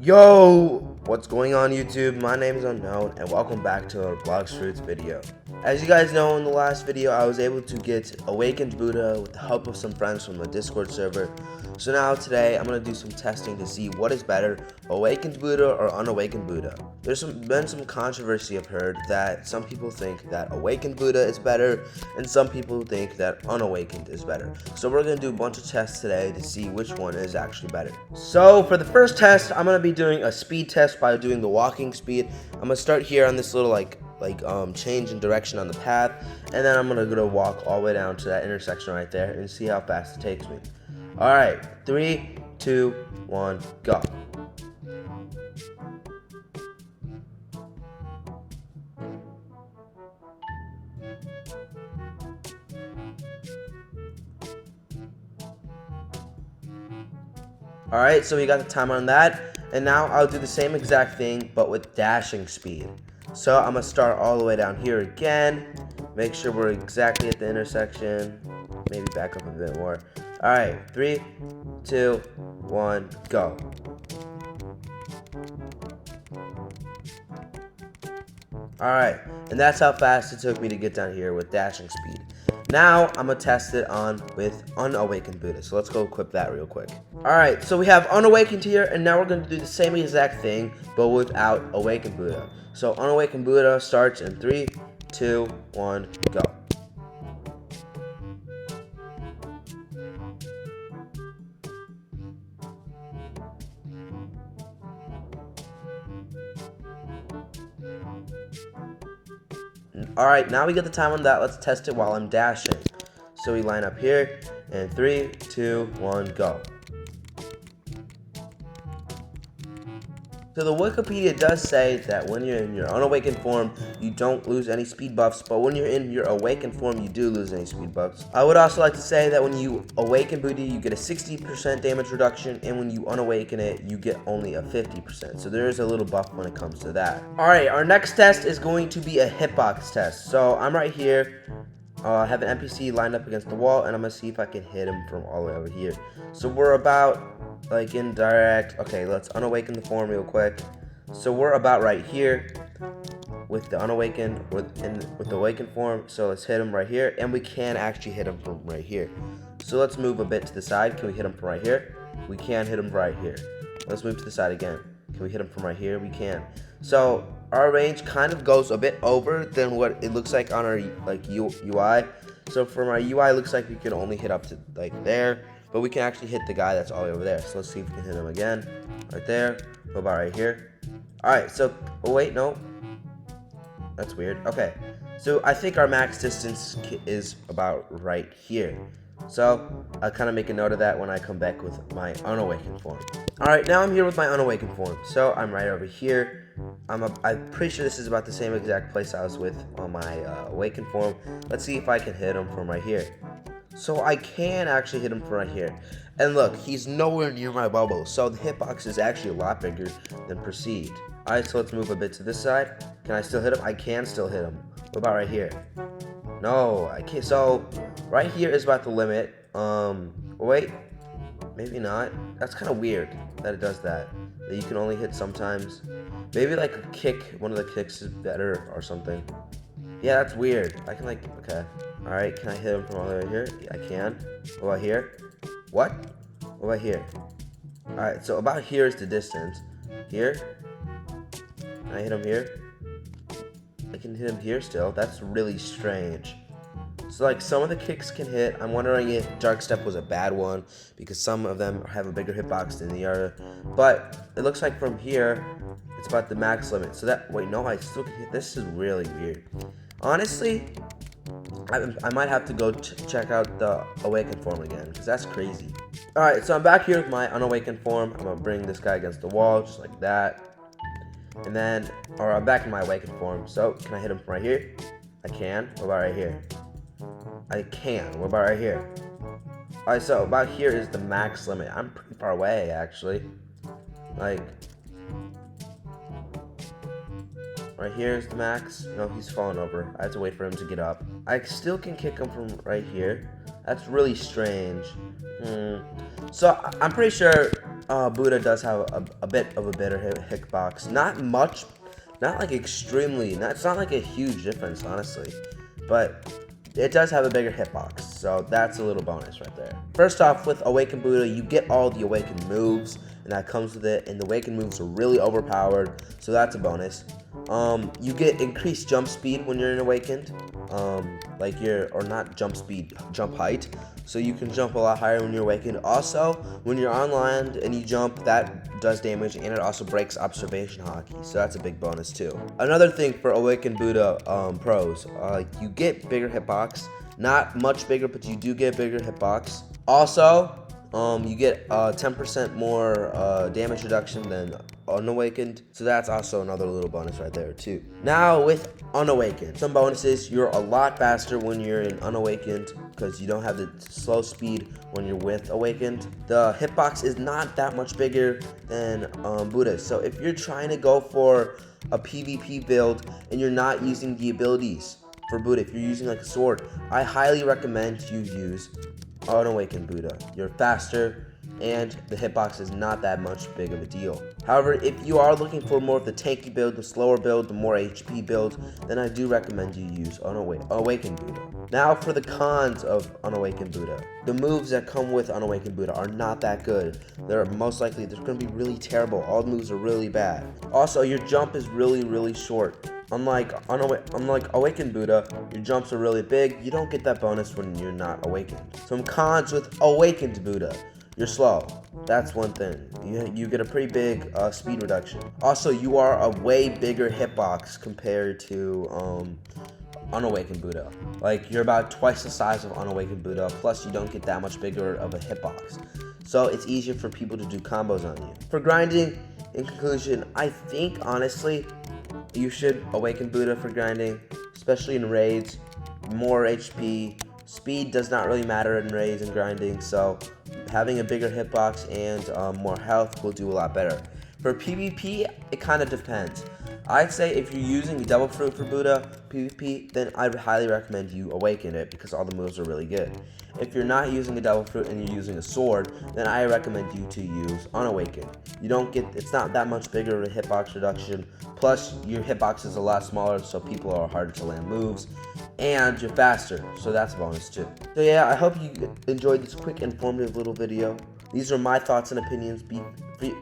Yo, what's going on YouTube? My name is Unknown and welcome back to a Blox video. As you guys know, in the last video I was able to get Awakened Buddha with the help of some friends from the Discord server. So now today I'm going to do some testing to see what is better, Awakened Buddha or Unawakened Buddha. There's been some controversy I've heard that some people think that Awakened Buddha is better and some people think that Unawakened is better. So we're going to do a bunch of tests today to see which one is actually better. So for the first test, I'm going to be doing a speed test by doing the walking speed. I'm going to start here on this little change in direction on the path, and then I'm going to walk all the way down to that intersection right there and see how fast it takes me. Alright, 3, 2, 1, go. Alright, so we got the time on that, and now I'll do the same exact thing but with dashing speed. So I'm going to start all the way down here again, make sure we're exactly at the intersection, maybe back up a bit more. Alright, 3, 2, 1, go. Alright, and that's how fast it took me to get down here with dashing speed. Now, I'm going to test it on with Unawakened Buddha, so let's go equip that real quick. Alright, so we have Unawakened here, and now we're going to do the same exact thing, but without Awakened Buddha. So Unawakened Buddha starts in 3, 2, 1, go. Alright, now we get the time on that. Let's test it while I'm dashing. So we line up here, and 3, 2, 1, go. So the Wikipedia does say that when you're in your unawakened form, you don't lose any speed buffs, but when you're in your awakened form, you do lose any speed buffs. I would also like to say that when you awaken Buddha, you get a 60% damage reduction, and when you unawaken it, you get only a 50%. So there is a little buff when it comes to that. Alright, our next test is going to be a hitbox test. So I'm right here. I have an NPC lined up against the wall, and I'm going to see if I can hit him from all the way over here. So we're about, in direct. Okay, let's unawaken the form real quick. So we're about right here with the unawakened, with the awakened form. So let's hit him right here, and we can actually hit him from right here. So let's move a bit to the side. Can we hit him from right here? We can hit him right here. Let's move to the side again. Can we hit him from right here? We can. So our range kind of goes a bit over than what it looks like on our UI. So from our UI, it looks like we can only hit up to there, but we can actually hit the guy that's all the way over there. So let's see if we can hit him again. Right there. What about right here? Alright, so, oh wait, no. That's weird. Okay, so I think our max distance is about right here. So I'll kind of make a note of that when I come back with my unawakened form. Alright, now I'm here with my unawakened form. So I'm right over here. I'm pretty sure this is about the same exact place I was with on my awakened form. Let's see if I can hit him from right here. So I can actually hit him from right here. And look, he's nowhere near my bubble. So the hitbox is actually a lot bigger than perceived. Alright, so let's move a bit to this side. Can I still hit him? I can still hit him. What about right here? No, I can't. So right here is about the limit. Wait, maybe not. That's kind of weird that it does that. That you can only hit sometimes. Maybe like a kick, one of the kicks is better or something. Yeah, that's weird. I can okay. Alright, can I hit him from all the way here? Yeah, I can. What about here? What? What about here? Alright, so about here is the distance. Here? Can I hit him here? I can hit him here still. That's really strange. So some of the kicks can hit. I'm wondering if Dark Step was a bad one because some of them have a bigger hitbox than the other. But it looks like from here, it's about the max limit. So wait, no, I still can hit. This is really weird. Honestly, I might have to go check out the awakened form again because that's crazy. Alright, so I'm back here with my unawakened form. I'm going to bring this guy against the wall just like that. And then, I'm back in my awakened form. So, can I hit him from right here? I can. What about right here? I can. What about right here? Alright, so about here is the max limit. I'm pretty far away, actually. Right here is the max. No, he's falling over. I have to wait for him to get up. I still can kick him from right here. That's really strange. So I'm pretty sure Buddha does have a bit of a better hitbox. Not much, not like extremely, it's not like a huge difference, honestly. But it does have a bigger hitbox, so that's a little bonus right there. First off, with Awakened Buddha, you get all the Awakened moves, and that comes with it, and the Awakened moves are really overpowered, so that's a bonus. You get increased jump speed when you're in Awakened, or not jump speed, jump height, so you can jump a lot higher when you're Awakened. Also, when you're on land and you jump, that does damage, and it also breaks observation hockey, so that's a big bonus too. Another thing for Awakened Buddha pros, you get bigger hitbox, not much bigger, but you do get bigger hitbox. Also, you get 10% more damage reduction than Unawakened, so that's also another little bonus right there too. Now with Unawakened, some bonuses: you're a lot faster when you're in Unawakened because you don't have the slow speed when you're with Awakened. The hitbox is not that much bigger than Buddha, so if you're trying to go for a PvP build and you're not using the abilities for Buddha, if you're using like a sword, I highly recommend you use Unawakened Buddha. You're faster, and the hitbox is not that much big of a deal. However, if you are looking for more of the tanky build, the slower build, the more HP build, then I do recommend you use Unawakened Buddha. Now for the cons of Unawakened Buddha. The moves that come with Unawakened Buddha are not that good. They're going to be really terrible. All the moves are really bad. Also, your jump is really short. Unlike Awakened Buddha, your jumps are really big. You don't get that bonus when you're not awakened. Some cons with Awakened Buddha: you're slow. That's one thing. You get a pretty big speed reduction. Also, you are a way bigger hitbox compared to Unawakened Buddha. Like, you're about twice the size of Unawakened Buddha, plus you don't get that much bigger of a hitbox. So it's easier for people to do combos on you. For grinding, in conclusion, I think honestly, you should Awaken Buddha for grinding, especially in raids. More HP. Speed does not really matter in raids and grinding, so having a bigger hitbox and more health will do a lot better. For PvP, it kind of depends. I'd say if you're using a Devil Fruit for Buddha PvP, then I'd highly recommend you Awaken it because all the moves are really good. If you're not using a Devil Fruit and you're using a sword, then I recommend you to use Unawakened. It's not that much bigger of a hitbox reduction, plus your hitbox is a lot smaller, so people are harder to land moves, and you're faster, so that's a bonus too. So yeah, I hope you enjoyed this quick, informative little video. These are my thoughts and opinions.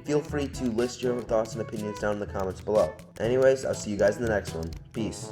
Feel free to list your thoughts and opinions down in the comments below. Anyways, I'll see you guys in the next one. Peace.